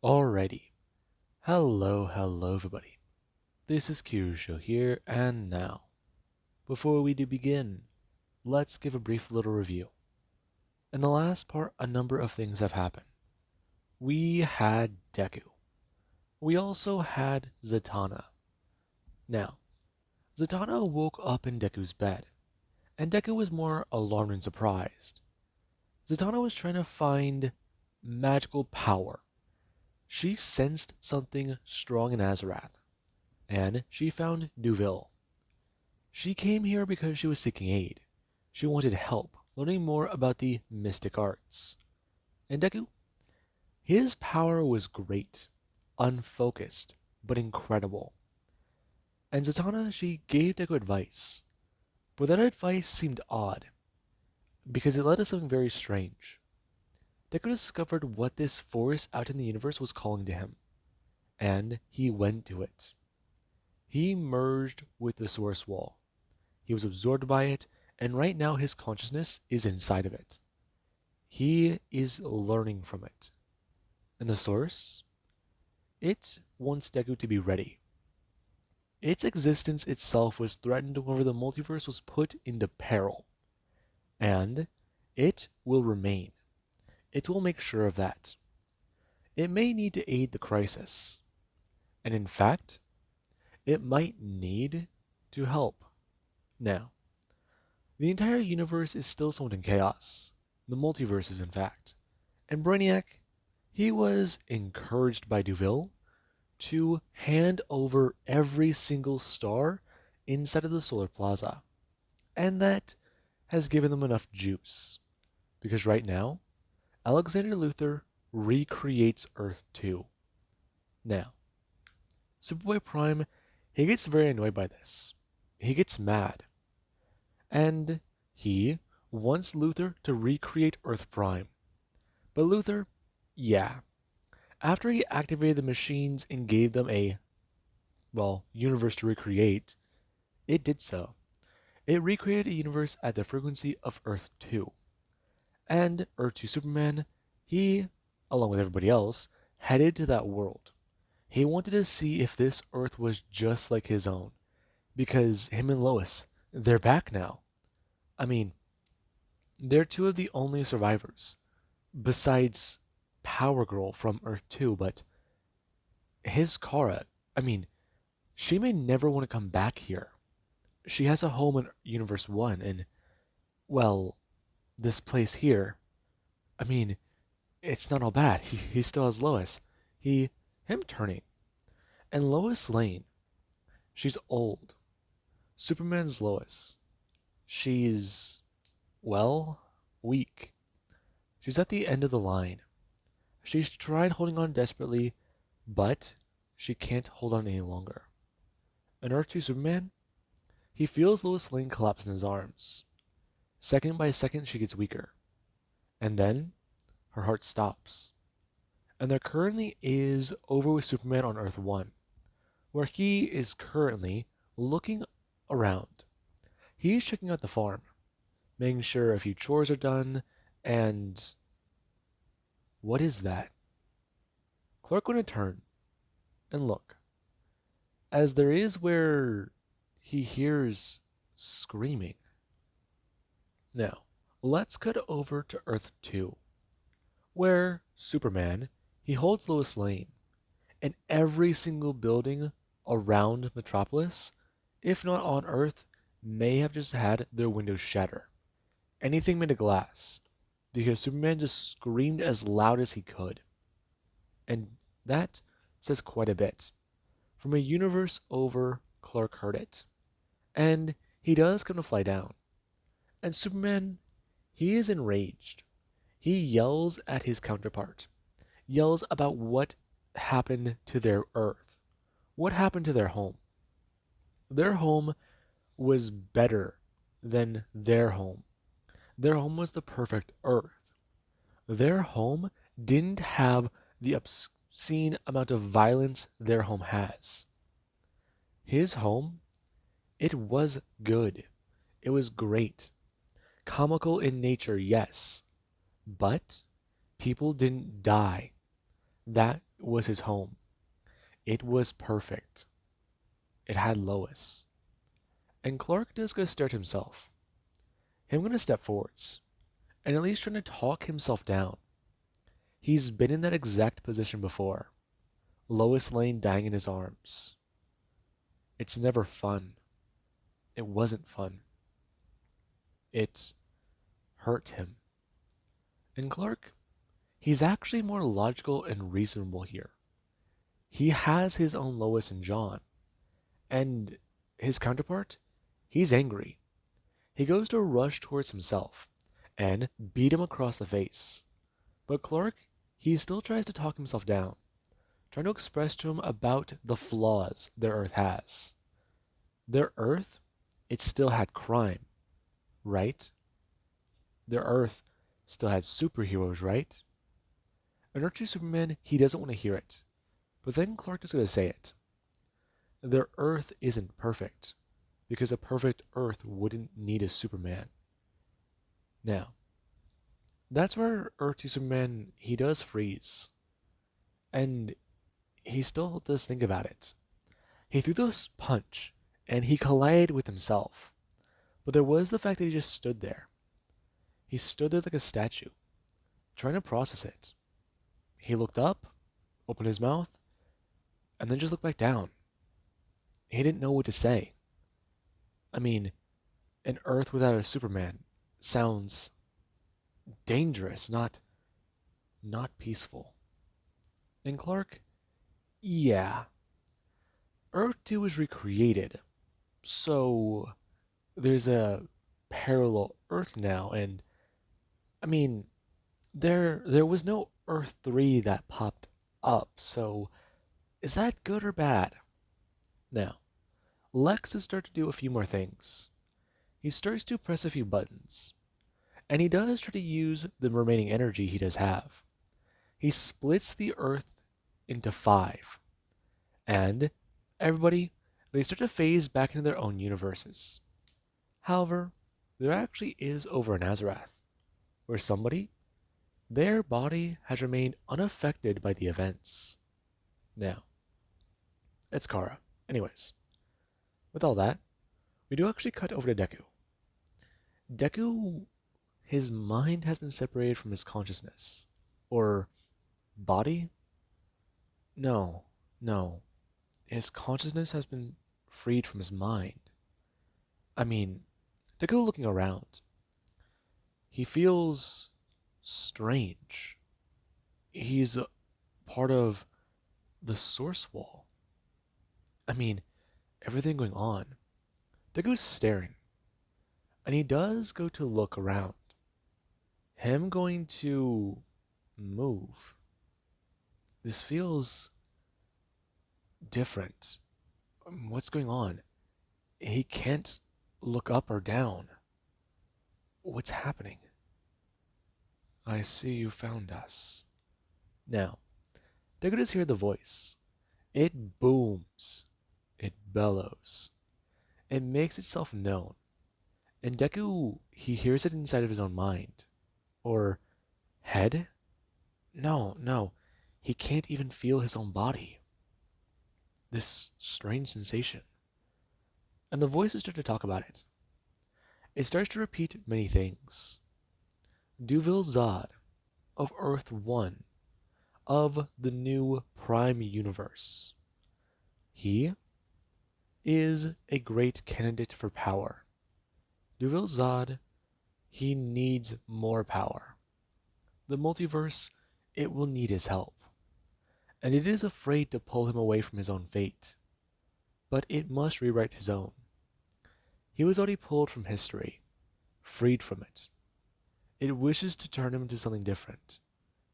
Alrighty. Hello everybody. This is Kyusho here, and now, before we do begin, let's give a brief little review. In the last part, a number of things have happened. We had Deku. We also had Zatanna. Now, Zatanna woke up in Deku's bed, and Deku was more alarmed and surprised. Zatanna was trying to find magical power. She sensed something strong in Azarath, and she found Duville. She came here because she was seeking aid. She wanted help, learning more about the mystic arts. And Deku? His power was great, unfocused, but incredible. And Zatanna, she gave Deku advice. But that advice seemed odd, because it led to something very strange. Deku discovered what this force out in the universe was calling to him, and he went to it. He merged with the source wall. He was absorbed by it, and right now his consciousness is inside of it. He is learning from it. And the source? It wants Deku to be ready. Its existence itself was threatened whenever the multiverse was put into peril. And it will remain. It will make sure of that. It may need to aid the crisis. And in fact, it might need to help. Now, the entire universe is still somewhat in chaos. The multiverse is, in fact. And Brainiac, he was encouraged by Duville to hand over every single star inside of the Solar Plaza. And that has given them enough juice. Because right now, Alexander Luthor recreates Earth 2. Now, Superboy Prime, he gets very annoyed by this. He gets mad. And he wants Luthor to recreate Earth Prime. But Luthor, yeah. After he activated the machines and gave them a, universe to recreate, it did so. It recreated a universe at the frequency of Earth 2. And Earth 2 Superman, he, along with everybody else, headed to that world. He wanted to see if this Earth was just like his own. Because him and Lois, they're back now. I mean, they're two of the only survivors, besides Power Girl from Earth 2, but his Kara, I mean, she may never want to come back here. She has a home in Universe 1, and, this place here, I mean, it's not all bad. He still has Lois. Him turning. And Lois Lane, she's old. Superman's Lois. She's, weak. She's at the end of the line. She's tried holding on desperately, but she can't hold on any longer. And Earth 2 Superman, he feels Lois Lane collapse in his arms. Second by second, she gets weaker. And then, her heart stops. And there currently is over with Superman on Earth 1, where he is currently looking around. He's checking out the farm, making sure a few chores are done, and what is that? Clark going to turn and look, as there is where he hears screaming. Now, let's cut over to Earth 2, where Superman, he holds Lois Lane, and every single building around Metropolis, if not on Earth, may have just had their windows shatter. Anything made of glass, because Superman just screamed as loud as he could. And that says quite a bit. From a universe over, Clark heard it. And he does come to fly down. And Superman, he is enraged. He yells at his counterpart. Yells about what happened to their Earth. What happened to their home. Their home was better than their home. Their home was the perfect Earth. Their home didn't have the obscene amount of violence their home has. His home, it was good. It was great. Comical in nature, yes. But people didn't die. That was his home. It was perfect. It had Lois. And Clark just gonna stare at himself. Him gonna step forwards, and at least trying to talk himself down. He's been in that exact position before. Lois Lane dying in his arms. It's never fun. It wasn't fun. It hurt him. And Clark, he's actually more logical and reasonable here. He has his own Lois and John. And his counterpart, he's angry. He goes to rush towards himself and beat him across the face. But Clark, he still tries to talk himself down, trying to express to him about the flaws their Earth has. Their Earth, it still had crime, right? Their Earth still had superheroes, right? And Earth 2 Superman, he doesn't want to hear it. But then Clark is going to say it. Their Earth isn't perfect, because a perfect Earth wouldn't need a Superman. Now, that's where Earth 2 Superman, he does freeze. And he still does think about it. He threw this punch, and he collided with himself. But there was the fact that he just stood there. He stood there like a statue, trying to process it. He looked up, opened his mouth, and then just looked back down. He didn't know what to say. I mean, an Earth without a Superman sounds dangerous, not peaceful. And Clark, yeah, Earth 2 is recreated, so there's a parallel Earth now, and I mean, there was no Earth 3 that popped up, so is that good or bad? Now, Lex has started to do a few more things. He starts to press a few buttons, and he does try to use the remaining energy he does have. He splits the Earth into 5, and everybody, they start to phase back into their own universes. However, there actually is over in Azarath, where somebody, their body has remained unaffected by the events. Now, it's Kara. Anyways, with all that, we do actually cut over to Deku. Deku, his mind has been separated from his consciousness. Or body? No, no. His consciousness has been freed from his mind. I mean, Deku looking around, he feels strange. He's a part of the source wall. I mean, everything going on. Deku's staring, and he does go to look around. Him going to move. This feels different. What's going on? He can't look up or down. What's happening? I see you found us. Now, Deku does hear the voice. It booms. It bellows. It makes itself known. And Deku, he hears it inside of his own mind. Or head? No, no. He can't even feel his own body. This strange sensation. And the voices start to talk about it. It starts to repeat many things. Duvil Zod, of Earth 1, of the new Prime Universe. He is a great candidate for power. Duvil Zod, he needs more power. The multiverse, it will need his help. And it is afraid to pull him away from his own fate. But it must rewrite his own. He was already pulled from history, freed from it. It wishes to turn him into something different,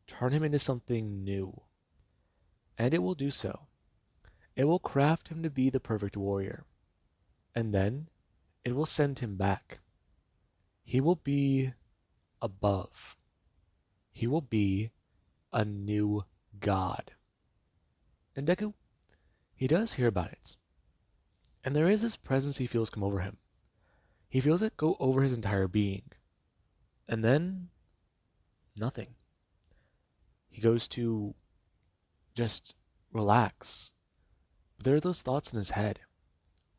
turn him into something new. And it will do so. It will craft him to be the perfect warrior. And then it will send him back. He will be above. He will be a new god. And Deku, he does hear about it. And there is this presence he feels come over him. He feels it go over his entire being. And then, nothing. He goes to just relax. But there are those thoughts in his head,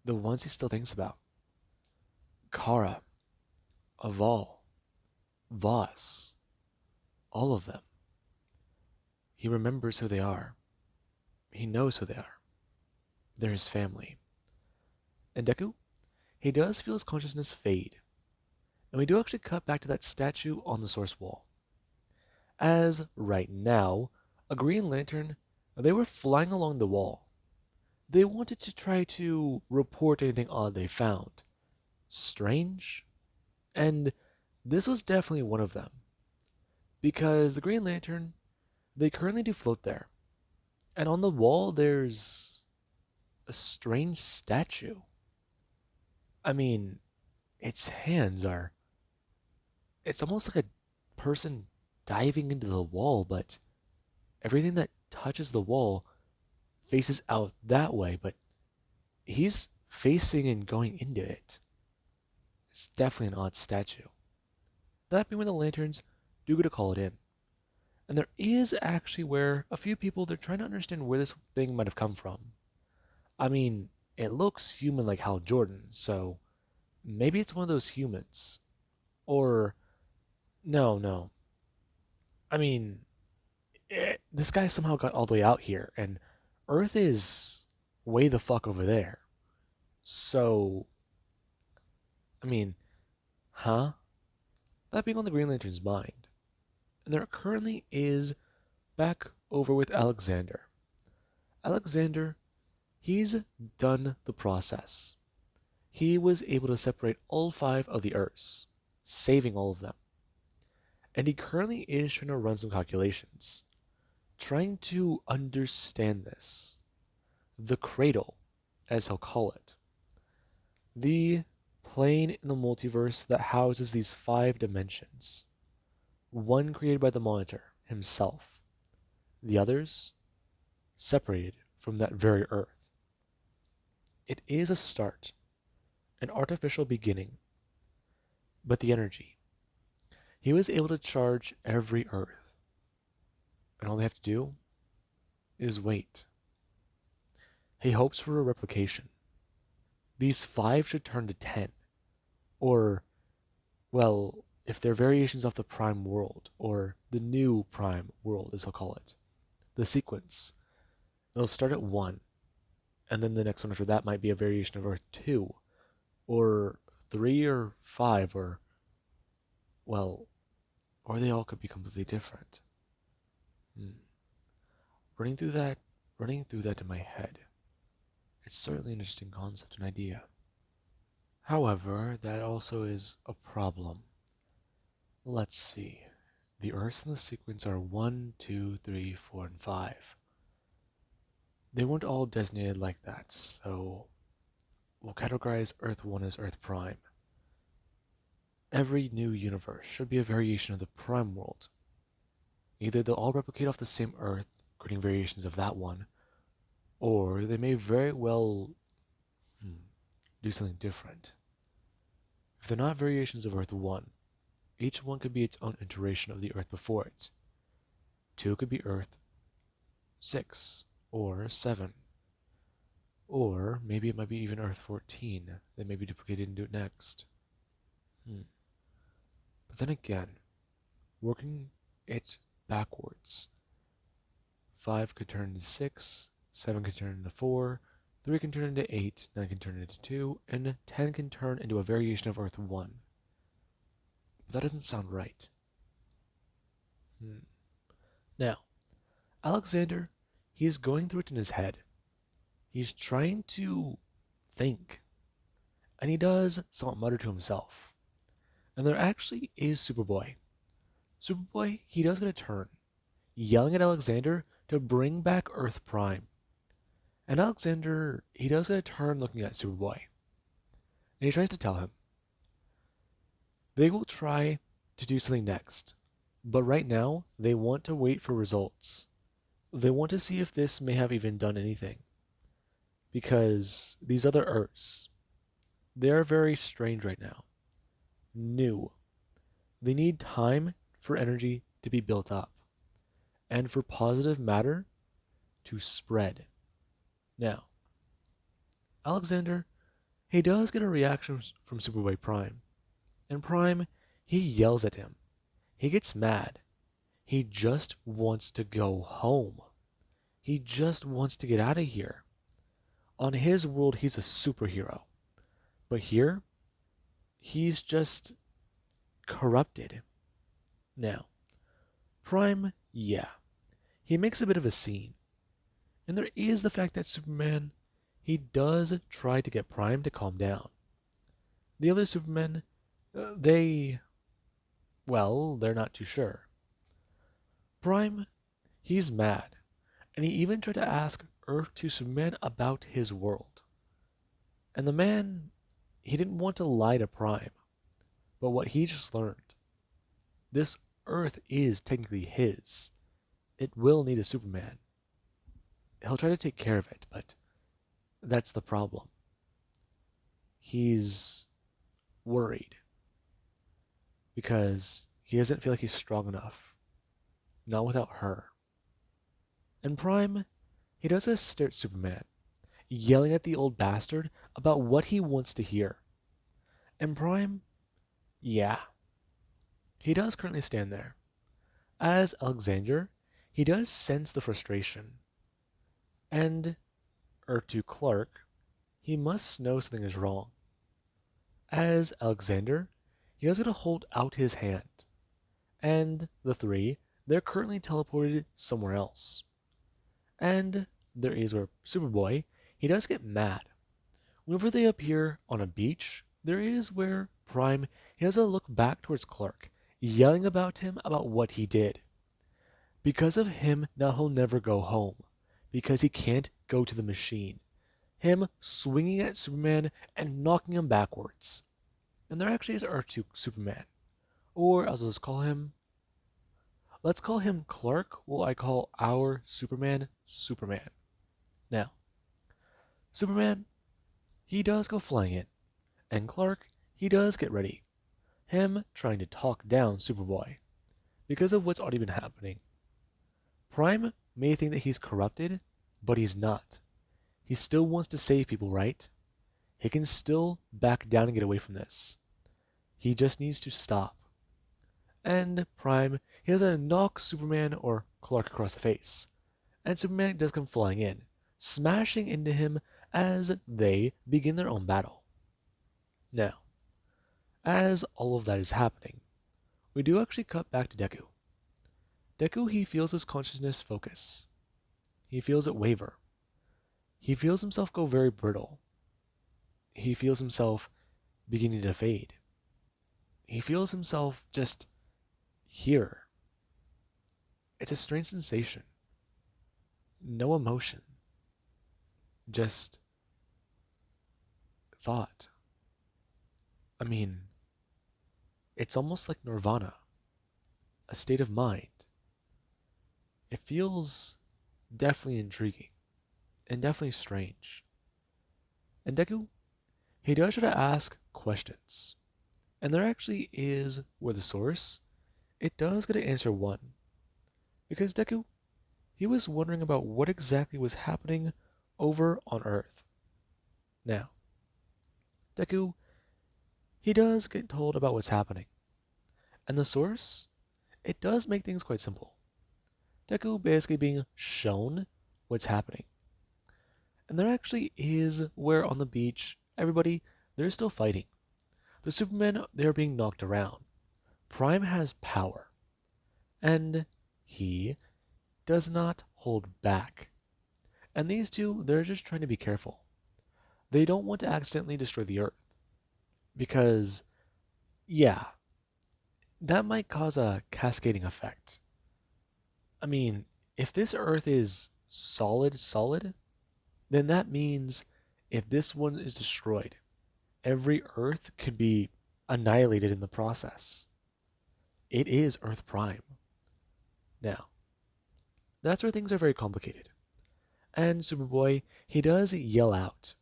the ones he still thinks about. Kara, Aval, Voss, all of them. He remembers who they are. He knows who they are. They're his family. And Deku, he does feel his consciousness fade. And we do actually cut back to that statue on the source wall. As, right now, a Green Lantern, they were flying along the wall. They wanted to try to report anything odd they found. Strange? And this was definitely one of them. Because the Green Lantern, they currently do float there. And on the wall, there's a strange statue. I mean, its hands are. It's almost like a person diving into the wall, but everything that touches the wall faces out that way, but he's facing and going into it. It's definitely an odd statue. That being when the lanterns do get to call it in. And there is actually where a few people, they're trying to understand where this thing might have come from. I mean, it looks human like Hal Jordan, so maybe it's one of those humans. Or, no. I mean, this guy somehow got all the way out here, and Earth is way the fuck over there. So, I mean, huh? That being on the Green Lantern's mind. And there currently is back over with Alexander. Alexander, he's done the process. He was able to separate all 5 of the Earths, saving all of them. And he currently is trying to run some calculations, trying to understand this. The cradle, as he'll call it. The plane in the multiverse that houses these 5 dimensions. One created by the Monitor himself. The others separated from that very Earth. It is a start, an artificial beginning. But the energy. He was able to charge every Earth. And all they have to do is wait. He hopes for a replication. These 5 should turn to 10. Or, well, if they're variations off the Prime World, or the new Prime World, as he'll call it. The sequence. It'll start at 1, and then the next one after that might be a variation of Earth 2, or 3 or 5, or, well, or they all could be completely different. Running through that in my head, it's certainly an interesting concept and idea. However, that also is a problem. Let's see. The Earths in the sequence are 1, 2, 3, 4, and 5. They weren't all designated like that, so we'll categorize Earth 1 as Earth Prime. Every new universe should be a variation of the Prime World. Either they'll all replicate off the same Earth, creating variations of that one, or they may very well do something different. If they're not variations of Earth 1, each one could be its own iteration of the Earth before it. 2 could be Earth 6 or 7. Or maybe it might be even Earth 14 that may be duplicated into it next. But then again, working it backwards, 5 could turn into 6, 7 could turn into 4, 3 can turn into 8, 9 can turn into 2, and 10 can turn into a variation of Earth 1. But that doesn't sound right. Now, Alexander, he's going through it in his head. He's trying to think. And he does somewhat mutter to himself. And there actually is Superboy. Superboy, he does get a turn, yelling at Alexander to bring back Earth Prime. And Alexander, he does get a turn looking at Superboy. And he tries to tell him. They will try to do something next. But right now, they want to wait for results. They want to see if this may have even done anything. Because these other Earths, they're very strange right now. New. They need time for energy to be built up. And for positive matter to spread. Now, Alexander, he does get a reaction from Superboy Prime. And Prime, he yells at him. He gets mad. He just wants to go home. He just wants to get out of here. On his world, he's a superhero. But here, he's just corrupted. Now, Prime, yeah, he makes a bit of a scene. And there is the fact that Superman, he does try to get Prime to calm down. The other Supermen, they're not too sure. Prime, he's mad, and he even tried to ask Earth 2 Superman about his world. And the man, he didn't want to lie to Prime, but what he just learned, this Earth is technically his. It will need a Superman. He'll try to take care of it, but that's the problem. He's worried because he doesn't feel like he's strong enough. Not without her. And Prime, he does a stare at Superman, yelling at the old bastard about what he wants to hear. And Prime, yeah, he does currently stand there. As Alexander, he does sense the frustration. And, to Clark, he must know something is wrong. As Alexander, he does get to hold out his hand. And the three, they're currently teleported somewhere else. And there is where Superboy, he does get mad. Whenever they appear on a beach, there is where Prime, he has to look back towards Clark, yelling about him about what he did. Because of him, now he'll never go home. Because he can't go to the machine. Him swinging at Superman and knocking him backwards. And there actually is R2 Superman. Or as let's call him Clark, I call our Superman, Superman. Now, Superman, he does go flying in. And Clark, he does get ready. Him trying to talk down Superboy. Because of what's already been happening. Prime may think that he's corrupted, but he's not. He still wants to save people, right? He can still back down and get away from this. He just needs to stop. And Prime, he has to knock Superman or Clark across the face. And Superman does come flying in, smashing into him as they begin their own battle. Now, as all of that is happening, we do actually cut back to Deku. Deku, he feels his consciousness focus. He feels it waver. He feels himself go very brittle. He feels himself beginning to fade. He feels himself just here. It's a strange sensation. No emotion. Just thought. I mean, it's almost like nirvana. A state of mind. It feels definitely intriguing. And definitely strange. And Deku, he does try to ask questions. And there actually is where the source, it does get to answer one. Because Deku, he was wondering about what exactly was happening over on Earth. Now, Deku, he does get told about what's happening. And the source, it does make things quite simple. Deku basically being shown what's happening. And there actually is where on the beach, everybody, they're still fighting. The Supermen, they're being knocked around. Prime has power. And he does not hold back. And these two, they're just trying to be careful. They don't want to accidentally destroy the Earth. Because, yeah, that might cause a cascading effect. I mean, if this Earth is solid, then that means if this one is destroyed, every Earth could be annihilated in the process. It is Earth Prime. Now, that's where things are very complicated. And Superboy, he does yell out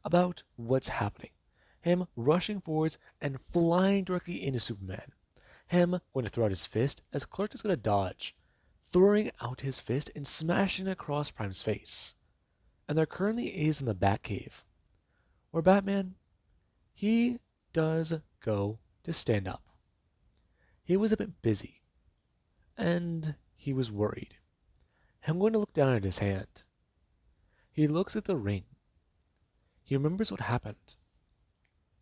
about what's happening. Him rushing forwards and flying directly into Superman. Him going to throw out his fist as Clark is going to dodge, throwing out his fist and smashing across Prime's face. And there currently is in the Batcave, where Batman, he does go to stand up. He was a bit busy, and he was worried. I'm going to look down at his hand. He looks at the ring. He remembers what happened.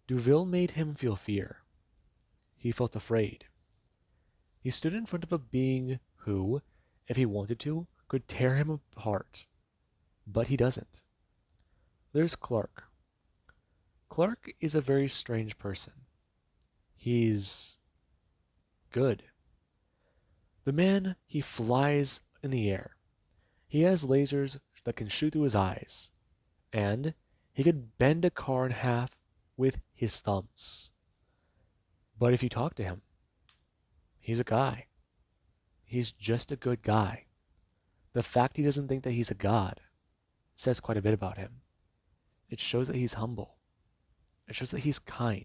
Duville made him feel fear. He felt afraid. He stood in front of a being who, if he wanted to, could tear him apart. But he doesn't. There's Clark. Clark is a very strange person. He's good. The man, he flies in the air. He has lasers that can shoot through his eyes. And he could bend a car in half with his thumbs. But if you talk to him, he's a guy. He's just a good guy. The fact he doesn't think that he's a god says quite a bit about him. It shows that he's humble. It shows that he's kind.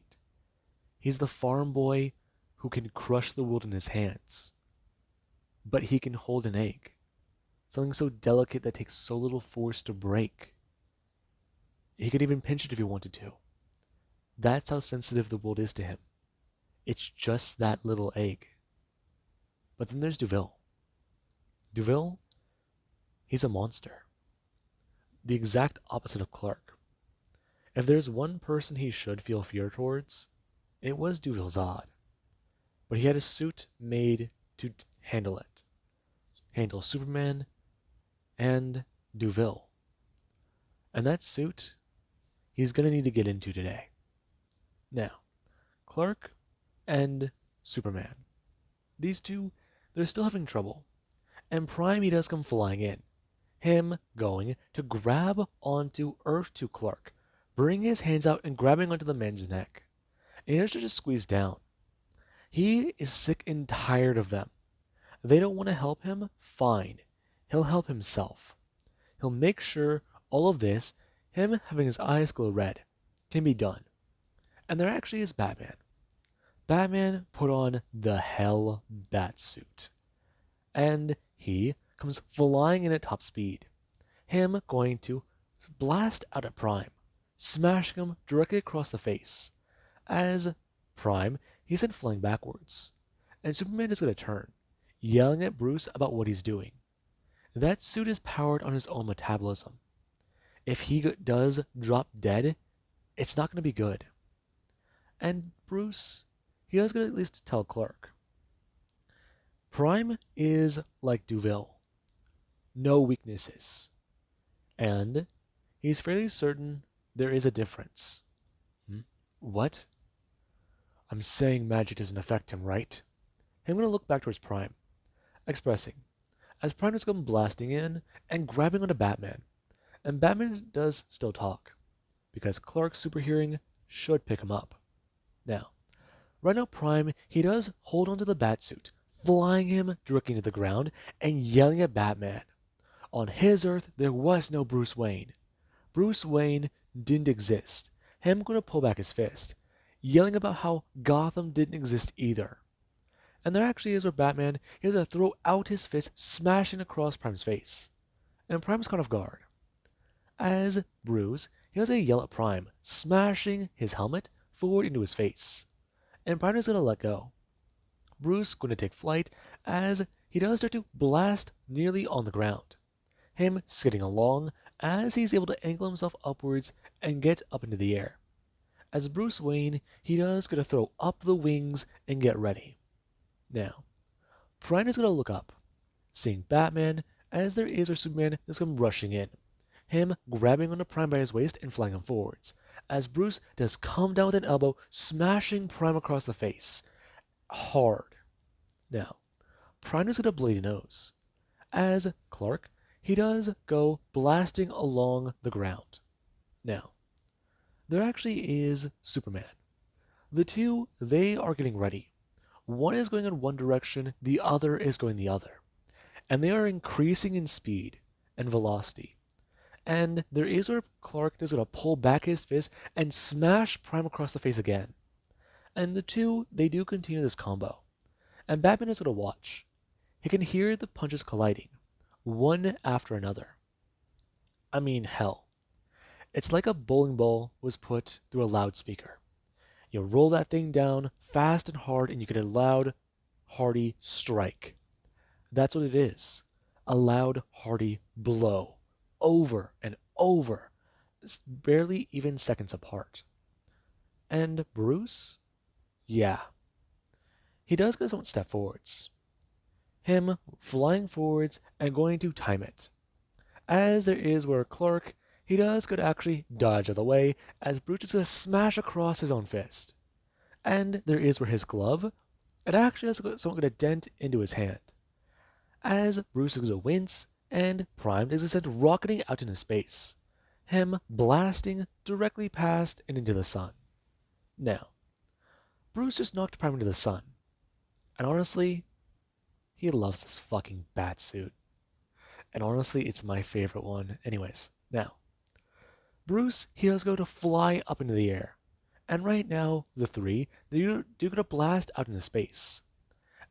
He's the farm boy who can crush the world in his hands. But he can hold an egg. Something so delicate that takes so little force to break. He could even pinch it if he wanted to. That's how sensitive the world is to him. It's just that little egg. But then there's Duville. Duville, he's a monster. The exact opposite of Clark. If there's one person he should feel fear towards, it was Duville Zod. But he had a suit made to handle it. Handle Superman and Duville. And that suit, he's going to need to get into today. Now, Clark and Superman. These two, they're still having trouble. And Prime, he does come flying in. Him going to grab onto Earth to Clark, bring his hands out and grabbing onto the man's neck. And he has to just squeeze down. He is sick and tired of them. They don't want to help him? Fine. He'll help himself. He'll make sure all of this, him having his eyes glow red, can be done. And there actually is Batman. Batman put on the Hell Batsuit. And he comes flying in at top speed. Him going to blast out at Prime, smashing him directly across the face. As Prime, he's sent flying backwards. And Superman is going to turn, yelling at Bruce about what he's doing. That suit is powered on his own metabolism. If he does drop dead, it's not going to be good. And Bruce, he is going to at least tell Clark. Prime is like Duville. No weaknesses. And he's fairly certain there is a difference. What? I'm saying magic doesn't affect him, right? I'm going to look back towards Prime, expressing, as Prime is going blasting in and grabbing onto Batman. And Batman does still talk, because Clark's super hearing should pick him up. Now, right now Prime, he does hold onto the Batsuit, flying him directly to the ground and yelling at Batman. On his Earth, there was no Bruce Wayne. Bruce Wayne didn't exist. Him going to pull back his fist, yelling about how Gotham didn't exist either. And there actually is where Batman, he has to throw out his fist, smashing across Prime's face. And Prime's caught off guard. As Bruce, he has to yell at Prime, smashing his helmet forward into his face. And Prime is going to let go. Bruce going to take flight as he does start to blast nearly on the ground. Him skidding along as he's able to angle himself upwards and get up into the air. As Bruce Wayne, he does going to throw up the wings and get ready. Now, Prime is going to look up, seeing Batman as there is where Superman is come rushing in. Him grabbing onto Prime by his waist and flying him forwards, as Bruce does come down with an elbow, smashing Prime across the face. Hard. Now, Prime is going to bloody nose, as Clark, he does go blasting along the ground. Now, there actually is Superman. The two, they are getting ready. One is going in one direction, the other is going the other. And they are increasing in speed and velocity. And there is where Clark is going to pull back his fist and smash Prime across the face again. And the two, they do continue this combo. And Batman is going to watch. he can hear the punches colliding, one after another. I mean, hell, it's like a bowling ball was put through a loudspeaker. You roll that thing down fast and hard, and you get a loud, hearty strike. That's what it is. A loud, hearty blow. Over and over. It's barely even seconds apart. And Bruce? Yeah. He does go one step forwards. Him flying forwards and going to time it. As there is where Clark, he does could actually dodge out of the way as Bruce is going to smash across his own fist. And there is where his glove, it actually has somewhat going to dent into his hand. As Bruce is going to wince, and Prime is sent rocketing out into space, him blasting directly past and into the sun. Now, Bruce just knocked Prime into the sun, and honestly, he loves this fucking bat suit. And honestly, it's my favorite one. Anyways, now, Bruce, he does go to fly up into the air. And right now, the three, they're going to blast out into space.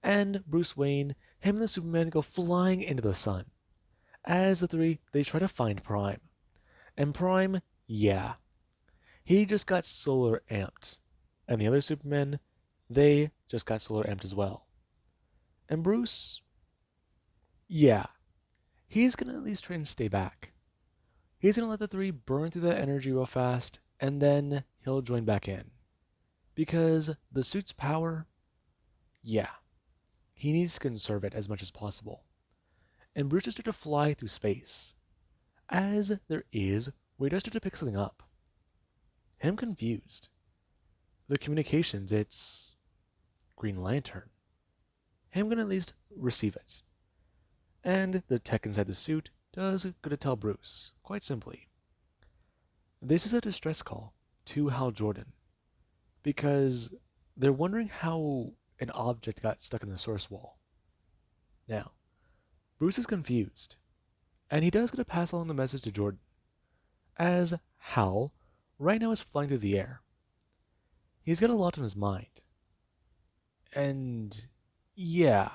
And Bruce Wayne, him and the Superman go flying into the sun. As the three, they try to find Prime. And Prime, yeah, he just got solar amped. And the other Supermen, they just got solar amped as well. And Bruce, yeah, he's going to at least try and stay back. He's going to let the three burn through that energy real fast, and then he'll join back in. Because the suit's power, yeah, he needs to conserve it as much as possible. And Bruce just started to fly through space. As there is, where he does start to pick something up. Him confused. The communications, it's Green Lantern. Him gonna at least receive it. And the tech inside the suit does gonna tell Bruce, quite simply, this is a distress call to Hal Jordan. Because they're wondering how an object got stuck in the source wall. Now, Bruce is confused, and he does gonna pass along the message to Jordan, as Hal right now is flying through the air. He's got a lot on his mind. And yeah,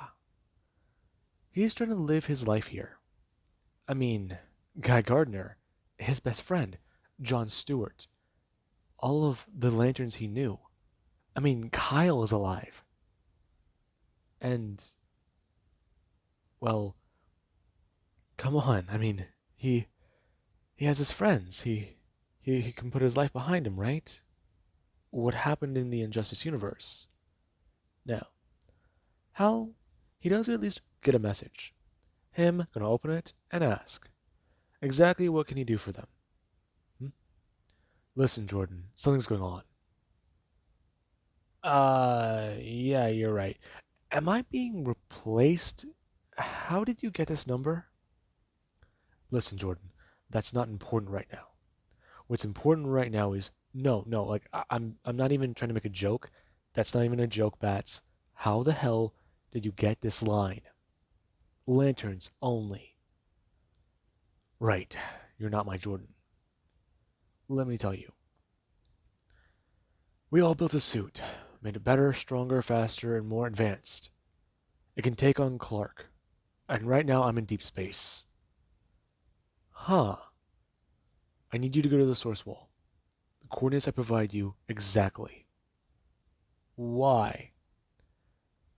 he's trying to live his life here. I mean, Guy Gardner, his best friend, John Stewart, all of the lanterns he knew. I mean, Kyle is alive. And, well, come on. I mean, he has his friends. He can put his life behind him, right? What happened in the Injustice universe? Now, Hal, he does at least get a message. Him gonna open it and ask, exactly what can he do for them? Listen, Jordan, something's going on. Yeah, you're right. Am I being replaced? How did you get this number? Listen, Jordan, that's not important right now. What's important right now is no, like I'm not even trying to make a joke. That's not even a joke, Bats. How the hell did you get this line? Lanterns only. Right, you're not my Jordan. Let me tell you. We all built a suit, made it better, stronger, faster, and more advanced. It can take on Clark. And right now I'm in deep space. Huh. I need you to go to the source wall. The coordinates I provide you exactly. Why?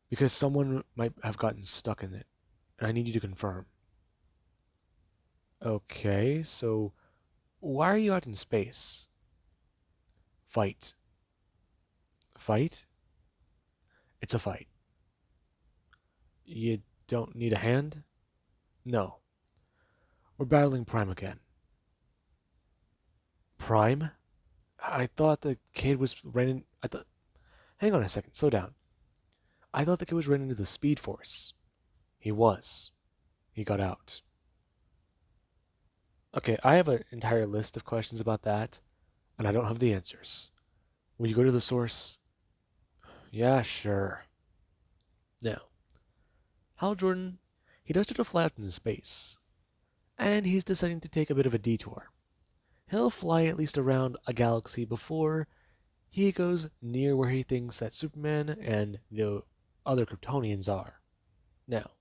Because someone might have gotten stuck in it, and I need you to confirm. Okay, so why are you out in space? Fight. Fight? It's a fight. You don't need a hand? No. We're battling Prime again. Prime? I thought the kid was running. Hang on a second, slow down. I thought the kid was running into the Speed Force. He was. He got out. Okay, I have an entire list of questions about that, and I don't have the answers. Will you go to the source? Yeah, sure. Now, Hal Jordan, he does start to fly out into space, and he's deciding to take a bit of a detour. He'll fly at least around a galaxy before he goes near where he thinks that Superman and the other Kryptonians are. Now,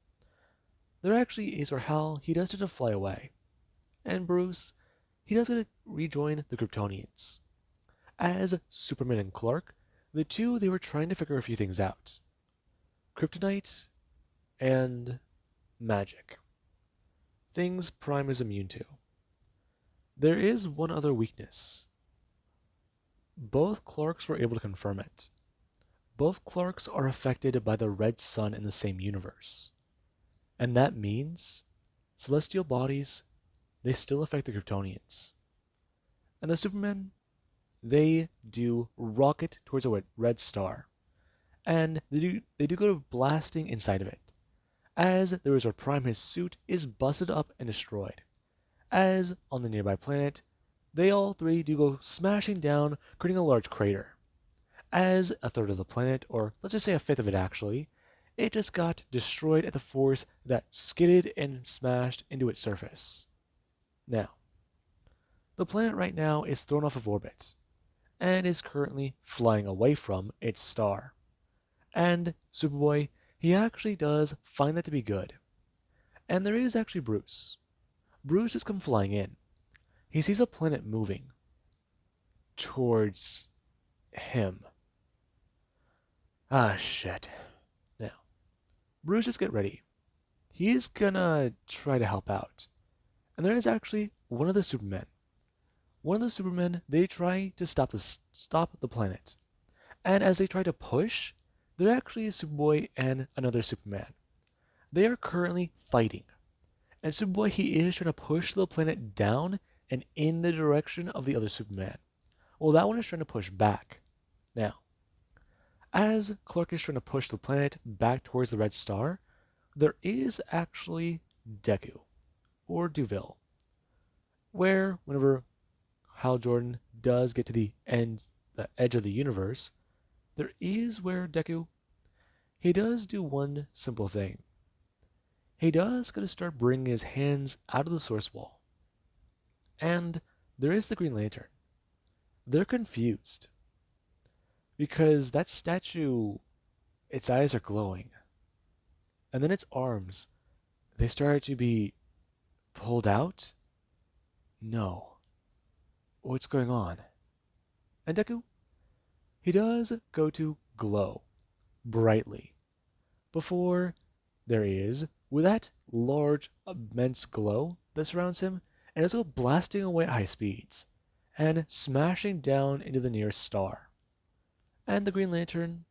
there actually is where Hal, he does get to fly away. And Bruce, he does get to rejoin the Kryptonians. As Superman and Clark, the two, they were trying to figure a few things out. Kryptonite and magic. Things Prime is immune to. There is one other weakness. Both Clarks were able to confirm it. Both Clarks are affected by the red sun in the same universe. And that means celestial bodies, they still affect the Kryptonians. And the Supermen, they do rocket towards a red star. And they do go blasting inside of it. As there is where Prime, his suit is busted up and destroyed. As on the nearby planet, they all three do go smashing down, creating a large crater. As a third of the planet, or let's just say a fifth of it actually, it just got destroyed at the force that skidded and smashed into its surface. Now, the planet right now is thrown off of orbit, and is currently flying away from its star. And Superboy, he actually does find that to be good. And there is actually Bruce. Bruce has come flying in. He sees a planet moving towards him. Ah, shit. Now, Bruce, just get ready. He's gonna try to help out. And there is actually one of the Supermen. One of the Supermen, they try to stop the planet. And as they try to push, there actually is Superboy and another Superman. They are currently fighting. And Superboy, he is trying to push the planet down and in the direction of the other Superman. Well, that one is trying to push back. Now, as Clark is trying to push the planet back towards the red star, there is actually Deku, or Duville, where whenever Hal Jordan does get to the edge of the universe, there is where Deku, he does do one simple thing. He does got to start bringing his hands out of the source wall. And there is the Green Lantern. They're confused. Because that statue, its eyes are glowing. And then its arms, they start to be pulled out? No. What's going on? And Deku, he does go to glow brightly before there is, with that large, immense glow that surrounds him, and it's go blasting away at high speeds and smashing down into the nearest star. And the Green Lantern,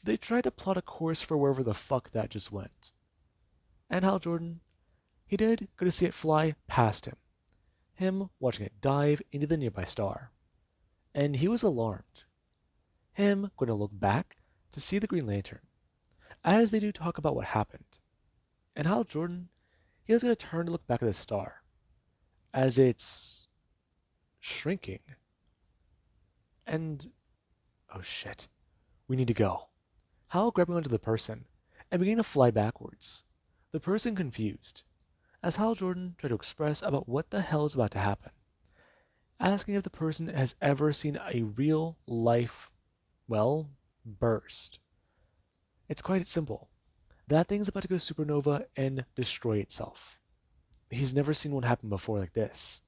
they try to plot a course for wherever the fuck that just went. And Hal Jordan, he did go to see it fly past him watching it dive into the nearby star. And he was alarmed. Him going to look back to see the Green Lantern, as they do talk about what happened. And Hal Jordan, he was going to turn to look back at the star, as it's shrinking. And, oh shit, we need to go. Hal grabbing onto the person and beginning to fly backwards, the person confused, as Hal Jordan tried to express about what the hell is about to happen, asking if the person has ever seen a real life, well, burst. It's quite simple. That thing's about to go supernova and destroy itself. He's never seen one happen before like this.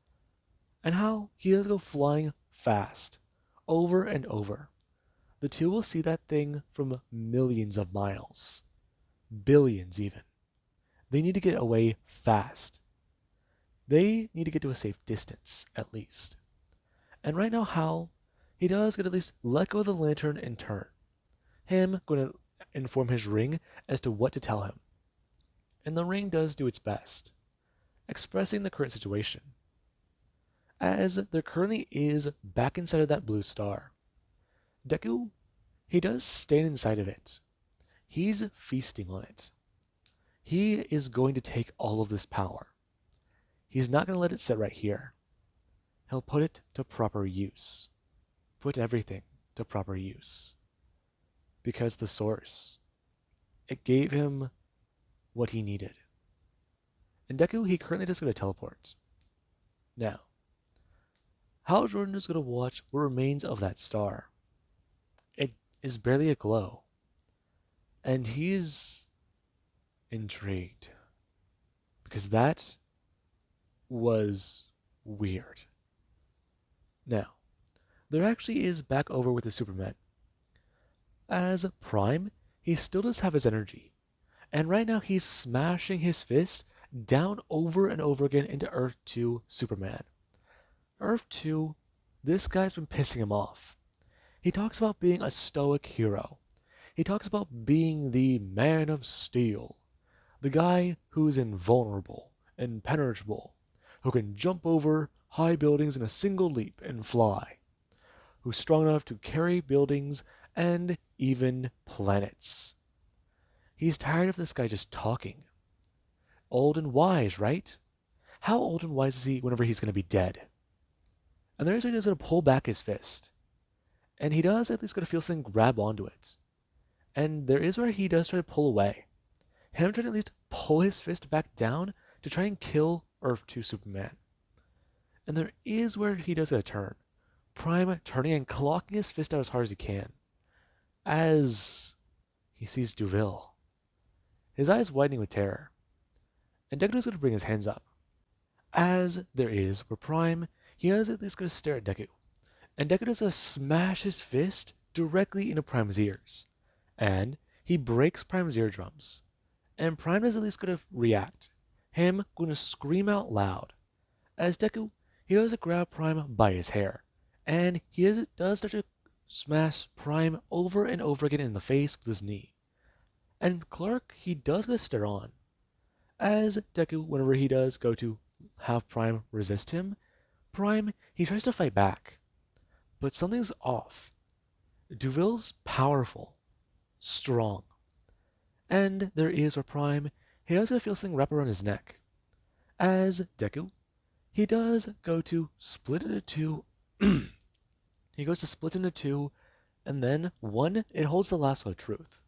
And how he does go flying fast, over and over. The two will see that thing from millions of miles. Billions even. They need to get away fast. They need to get to a safe distance, at least. And right now, Hal, he does get at least let go of the lantern and turn. Him going to inform his ring as to what to tell him. And the ring does do its best, expressing the current situation. As there currently is back inside of that blue star. Deku, he does stand inside of it. He's feasting on it. He is going to take all of this power. He's not going to let it sit right here. He'll put it to proper use. Put everything to proper use. Because the source, it gave him what he needed. And Deku, he currently just going to teleport. Now, Hal Jordan is going to watch what remains of that star. It is barely a glow. And he's intrigued. because that was weird. Now, there actually is back over with the Superman. As Prime, he still does have his energy, and right now he's smashing his fist down over and over again into Earth 2 Superman. Earth 2, this guy's been pissing him off. He talks about being a stoic hero. He talks about being the man of steel, the guy who's invulnerable, impenetrable, who can jump over high buildings in a single leap and fly, who's strong enough to carry buildings and even planets. He's tired of this guy just talking. Old and wise, right? How old and wise is he whenever he's going to be dead? And there's where he's going to pull back his fist. And he does at least going to feel something grab onto it. And there is where he does try to pull away. Him trying to at least pull his fist back down to try and kill Earth 2 Superman. And there is where he does a turn. Prime turning and clocking his fist out as hard as he can. As he sees Duville. His eyes widening with terror. And Deku is going to bring his hands up. As there is where Prime, he is at least going to stare at Deku. And Deku does a smash his fist directly into Prime's ears. And he breaks Prime's eardrums. And Prime is at least going to react. Him going to scream out loud. As Deku, he does grab Prime by his hair. And he does start to smash Prime over and over again in the face with his knee. And Clark, he does get stare on. As Deku, whenever he does go to have Prime resist him, Prime, he tries to fight back. But something's off. Duville's powerful, strong. And there is where Prime, he does feel something wrap around his neck. As Deku, he does go to split into two. He goes to split into two, and then one, it holds the lasso of truth.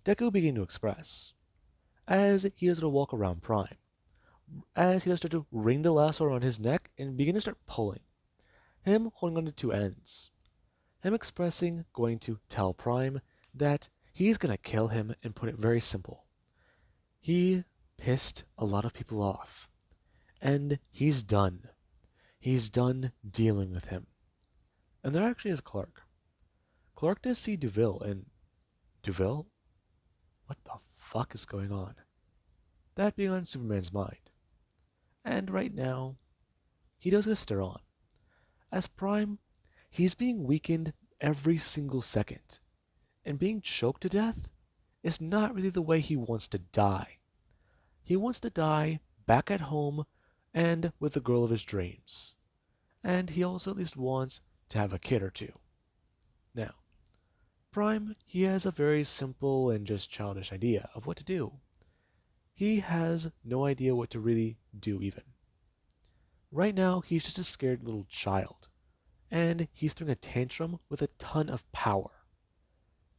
Deku begins to express. As he does to walk around Prime. As he does start to ring the lasso around his neck and begin to start pulling. Him holding on to two ends. Him expressing, going to tell Prime that he's going to kill him and put it very simple. He pissed a lot of people off. And he's done. He's done dealing with him. And there actually is Clark. Clark does see Duville and Duville? What the fuck is going on? That being on Superman's mind. And right now, he does get stir on. As Prime, he's being weakened every single second. And being choked to death is not really the way he wants to die. He wants to die back at home and with the girl of his dreams. And he also at least wants to have a kid or two. Now, Prime, he has a very simple and just childish idea of what to do. He has no idea what to really do even. Right now, he's just a scared little child. And he's throwing a tantrum with a ton of power.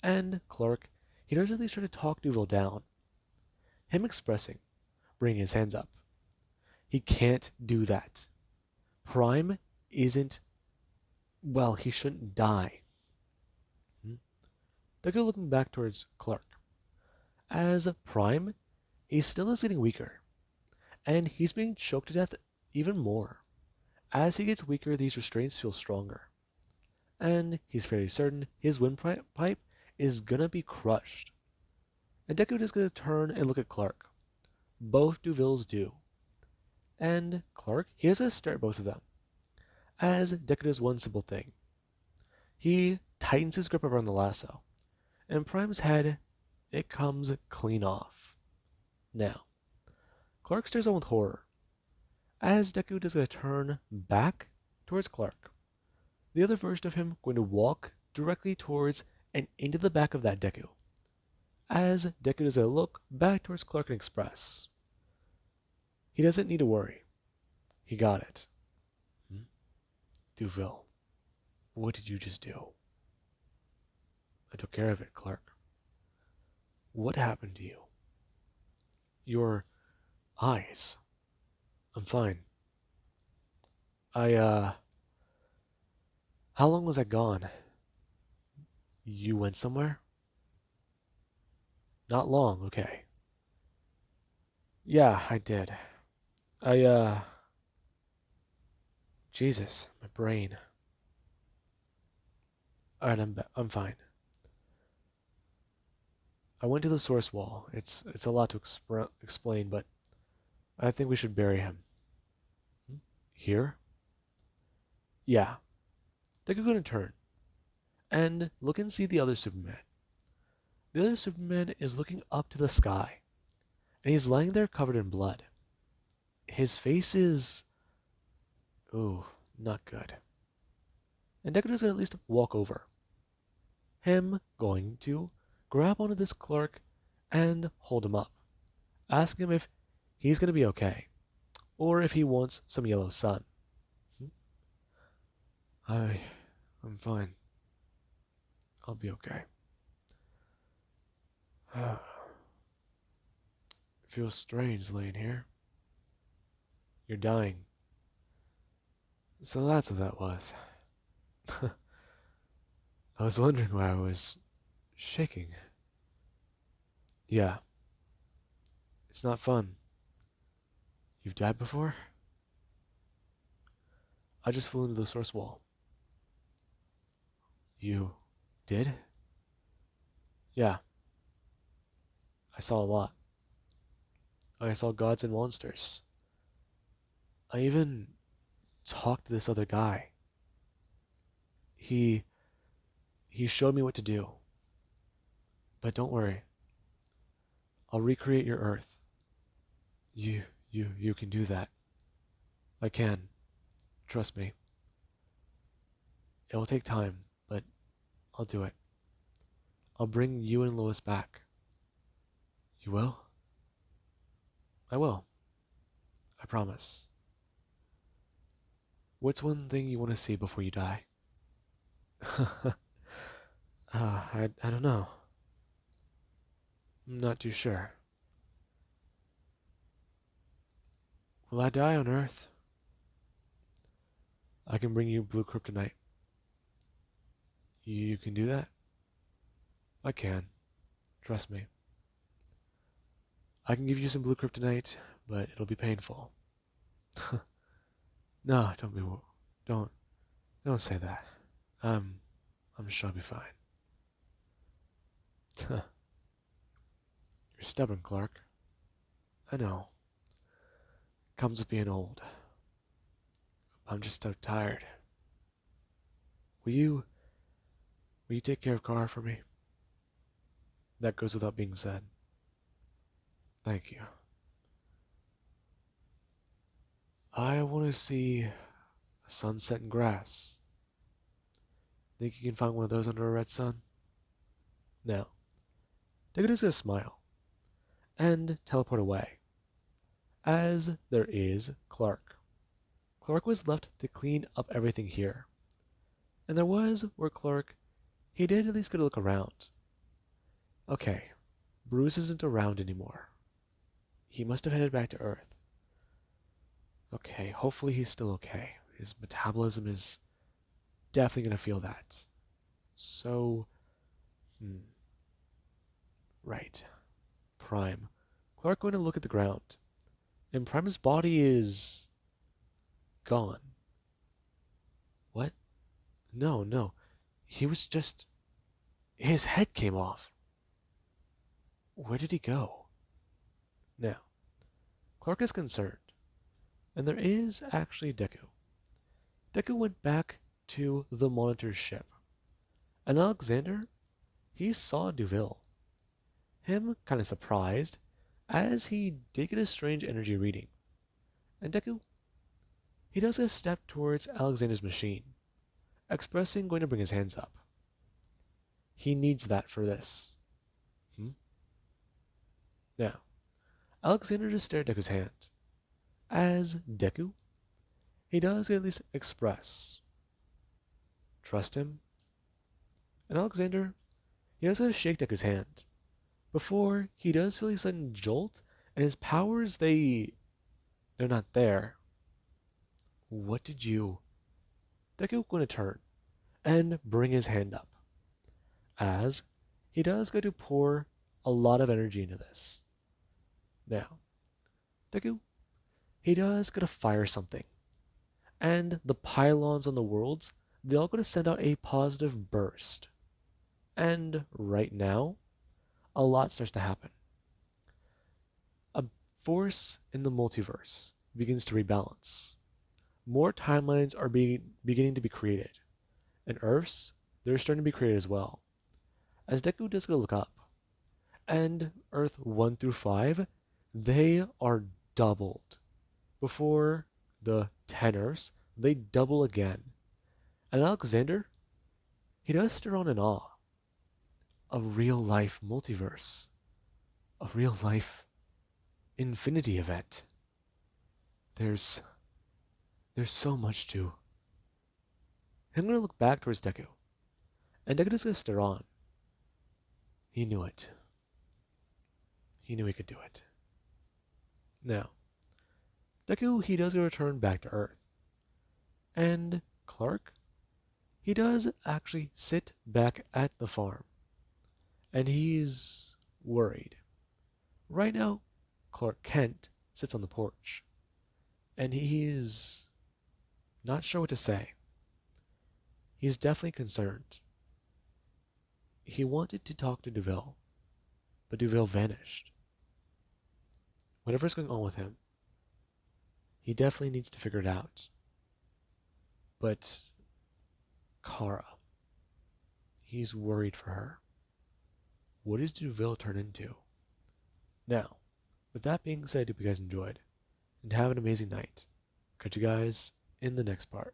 And Clark, he does at least try to talk Duville down. Him expressing, bringing his hands up. He can't do that. Prime isn't, well, he shouldn't die. Deku looking back towards Clark. As Prime, he still is getting weaker. And he's being choked to death even more. As he gets weaker, these restraints feel stronger. And he's fairly certain his windpipe is gonna be crushed. And Deku is gonna turn and look at Clark. Both Duvilles do. And Clark, he has to stare at both of them. As Deku does one simple thing. He tightens his grip around the lasso. And Prime's head, it comes clean off. Now, Clark stares on with horror. As Deku does a turn back towards Clark. The other version of him going to walk directly towards and into the back of that Deku. As Deku does a look back towards Clark and express. He doesn't need to worry. He got it. Duville, what did you just do? I took care of it, Clark. What happened to you? Your eyes. I'm fine. How long was I gone? You went somewhere? Not long, okay. Yeah, I did. I, Jesus, my brain. Alright, I'm fine. I went to the source wall. It's a lot to explain, but I think we should bury him. Hmm? Here? Yeah. Take a good turn. And look and see the other Superman. The other Superman is looking up to the sky, and he's lying there covered in blood. His face is... ooh, not good. And Deku gonna at least walk over. Him going to grab onto this clerk and hold him up. Ask him if he's gonna be okay, or if he wants some yellow sun. Hmm? I, I'm fine. I'll be okay. It feels strange laying here. You're dying. So that's what that was. I was wondering why I was shaking. Yeah, it's not fun. You've died before? I just flew into the source wall. You did? Yeah, I saw a lot. I saw gods and monsters. I even talked to this other guy. He he showed me what to do. But don't worry. I'll recreate your Earth. You can do that. I can. Trust me. It'll take time, but I'll do it. I'll bring you and Lois back. You will? I will. I promise. What's one thing you want to see before you die? I don't know. I'm not too sure. Will I die on Earth? I can bring you blue kryptonite. You can do that? I can. Trust me. I can give you some blue kryptonite, but it'll be painful. No, don't don't say that. I'm I'm sure I'll be fine. You're stubborn, Clark. I know. Comes with being old. I'm just so tired. Will you will you take care of Gar for me? That goes without being said. Thank you. I want to see a sunset in grass. Think you can find one of those under a red sun? Now, Deku gonna smile and teleport away. As there is Clark. Clark was left to clean up everything here. And there was where Clark, he did at least get a look around. Okay, Bruce isn't around anymore. He must have headed back to Earth. Okay, hopefully he's still okay. His metabolism is definitely going to feel that. So, right. Prime. Clark going to look at the ground. And Prime's body is gone. What? No, no. He was just... his head came off. Where did he go? Now, Clark is concerned. And there is actually Deku. Deku went back to the Monitor's ship. And Alexander, he saw Duville. Him kind of surprised, as he did get a strange energy reading. And Deku, he does a step towards Alexander's machine, expressing going to bring his hands up. He needs that for this. Now, Alexander just stared at Deku's hand. As Deku, he does at least express. Trust him. And Alexander, he does shake Deku's hand. Before he does feel a sudden jolt, and his powers, they're not there. What did you... Deku going to turn and bring his hand up, as he does go to pour a lot of energy into this. Now, Deku, he does gotta fire something. And the pylons on the worlds, they all gotta send out a positive burst. And right now, a lot starts to happen. A force in the multiverse begins to rebalance. More timelines are beginning to be created. And Earths, they're starting to be created as well. As Deku does go look up, and Earth 1 through 5, they are doubled. Before the 10 Earths, they double again. And Alexander, he does stare on in awe. A real life multiverse. A real life infinity event. There's so much to. I'm gonna look back towards Deku. And Deku's gonna stare on. He knew it. He knew he could do it. Now, Deku, he does return back to Earth. And Clark, he does actually sit back at the farm. And he's worried. Right now, Clark Kent sits on the porch. And he's not sure what to say. He's definitely concerned. He wanted to talk to Deville, but Deville vanished. Whatever's going on with him, he definitely needs to figure it out. But Kara, he's worried for her. What does Deville turn into? Now, with that being said, I hope you guys enjoyed, and have an amazing night. Catch you guys in the next part.